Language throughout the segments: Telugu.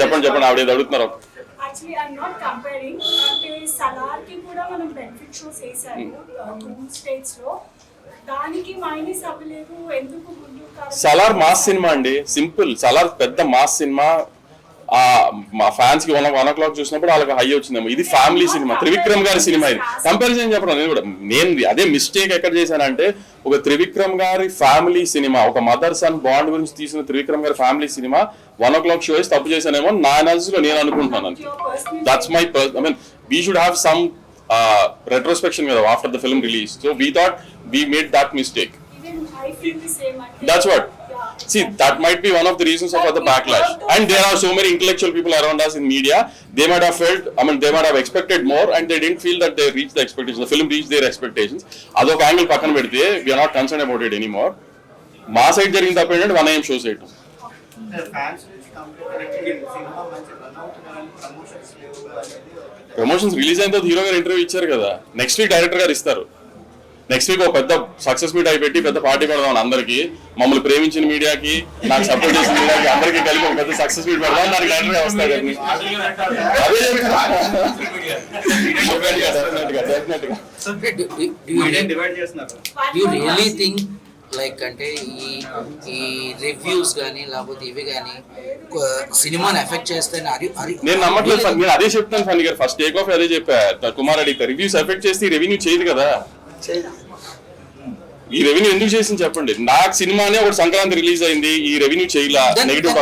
చెప్పండి ఆవిడ అడుగుతున్నారు. Actually, I'm not comparing. Salar ki kuda manam benefit shows చేశారు 2 states లో. దానికి మైనస్ అవ్వలేదు ఎందుకు? సలార్ మాస్ సినిమా అండి, సింపుల్. సలార్ పెద్ద మాస్ సినిమా. మా ఫ్యాన్స్ కి 1 o'clock చూసినప్పుడు వాళ్ళకి హై వచ్చిందేమో. ఇది ఫ్యామిలీ సినిమా, త్రివిక్రమ్ గారి సినిమా. ఇది కంపారిజన్ చెప్పడం నేను అదే మిస్టేక్ ఎక్కడ చేశానంటే, ఒక త్రివిక్రమ్ గారి ఫ్యామిలీ సినిమా, ఒక మదర్ సన్ బాండ్ గురించి తీసిన త్రివిక్రమ్ గారి ఫ్యామిలీ సినిమా 1 o'clock షో వేసి తప్పు చేశానేమో నా అనాలిసిస్ లో నేను అనుకుంటున్నాను. That's my I mean we should have some retrospection after the film release. So we thought we made that mistake. Even I feel the same. That's what. See, that might be one of the reasons of the backlash. And there are so many intellectual people around us in media. They might have felt, they might have expected more, and they didn't feel that they reached the expectations. The film reached their expectations. Adok angle pakkana pedithe, we are not concerned about it anymore. Ma side jarigin tappu enti 1 AM show చేయటం. ప్రమోషన్స్ రిలీజ్ అయిన తర్వాత హీరో గారు ఇంటర్వ్యూ ఇచ్చారు కదా, నెక్స్ట్ వీక్ డైరెక్టర్ గారు ఇస్తారు. నెక్స్ట్ వీక్ ఒక పెద్ద సక్సెస్ మీట్ అయిపెట్టి పెద్ద పార్టీ పెడదాం అందరికి, మమ్మల్ని ప్రేమించిన మీడియాకి, నాకు సపోర్ట్ చేసిన మీడియాకి అందరికీ కలిపి ఒక పెద్ద సక్సెస్ మీట్ పెడదాం. దానికి డైరెక్టర్ వస్తాడు. లైక్ అంటే ఈ రివ్యూస్ కానీ లేకపోతే ఇవి కానీ సినిమాని ఎఫెక్ట్ చేస్తాయని నేను నమ్మట్లేదు. నేను అదే చెప్తాను ఫన్నీ గారు, ఫస్ట్ టేక్ ఆఫ్ అదే చెప్పా. కుమార్ అడిగితే రివ్యూస్ ఎఫెక్ట్ చేస్తే రెవెన్యూ చేయదు కదా. ఈ రెవెన్యూ ఎందుకు చేసింది చెప్పండి. నాకు సినిమానే ఒక సంక్రాంతి రిలీజ్ అయింది, ఈ రెవెన్యూ చేయలా. నెగటివ్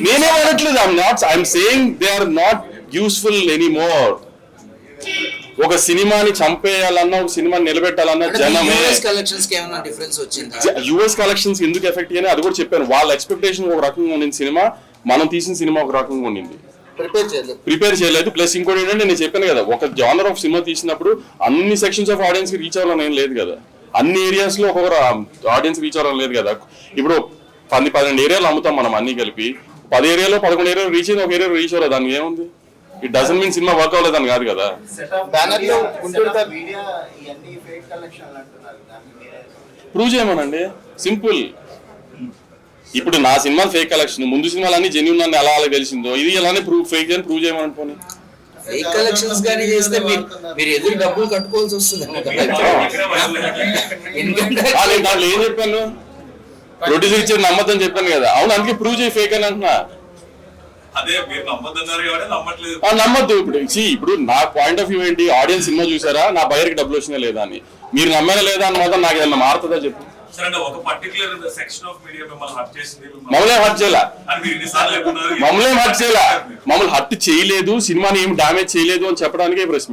నేనే అనట్లేదు. I'm saying they are not useful anymore. ఒక సినిమాని చంపేయాలన్నా, ఒక సినిమాని నిలబెట్టాలన్నా జనమే. యుఎస్ కలెక్షన్స్ ఎందుకు ఎఫెక్ట్ అని అది కూడా చెప్పాను. వాళ్ళ ఎక్స్పెక్టేషన్ ఒక రకంగా ఉండింది సినిమా, మనం తీసిన సినిమా ఒక రకంగా ఉండింది. ప్రిపేర్ చేయలేదు. ప్లస్ ఇంకోటి ఏంటంటే నేను చెప్పాను కదా, ఒక జానర్ ఆఫ్ సినిమా తీసినప్పుడు అన్ని సెక్షన్స్ ఆఫ్ ఆడియన్స్ కి రీచ్ అవ్వాలని ఏం లేదు కదా. అన్ని ఏరియాస్ లో ఒక్కొక్కరు ఆడియన్స్ రీచ్ అవ్వాలని లేదు కదా. ఇప్పుడు 12 ఏరియాలు అమ్ముతాం మనం అన్ని కలిపి. 10 ఏరియాలో 11 ఏరియాలు రీచ్ అయింది, ఒక ఏరియా రీచ్ అవ్వలేదు. దానికి ఏముంది? It doesn't mean cinema work అవ్వలేదని కాదు కదా. ప్రూవ్ చేయమనండి, సింపుల్. ఇప్పుడు నా సినిమా ఫేక్ కలెక్షన్, ముందు సినిమాలు అన్ని జెన్యూన్ అని ఎలా తెలిసిందో, ఇది ఎలానే ఫేక్ అని ప్రూవ్ చేయమని పోనీ. ఫేక్ కలెక్షన్స్ గానీ చేస్తే మీరు ఎదురు డబ్బులు కట్టుకోవాల్సి వస్తుంది. దాంట్లో ఏం చెప్పాను? ప్రొడ్యూసర్ ఇచ్చారు నమ్మద్దని చెప్పాను కదా. అవును, అందుకే ప్రూవ్ చేయి ఫేక్ అని అంటున్నా. నమ్మద్దు. ఇప్పుడు నా పాయింట్ ఆఫ్ వ్యూ ఏంటి, ఆడియన్స్ సినిమా చూసారా, నా బయర్ కి డబ్బులు వచ్చినా లేదా అని. మీరు నమ్మారా లేదా అని మాత్రం నాకు ఏదన్నా మారుతుందా చెప్పు. మమ్మల్ని హర్ట్ చేయలే, మమ్మల్ని హర్ట్ చేయలేదు, సినిమాని ఏం డామేజ్ చేయలేదు అని చెప్పడానికే ప్రెస్ మీట్.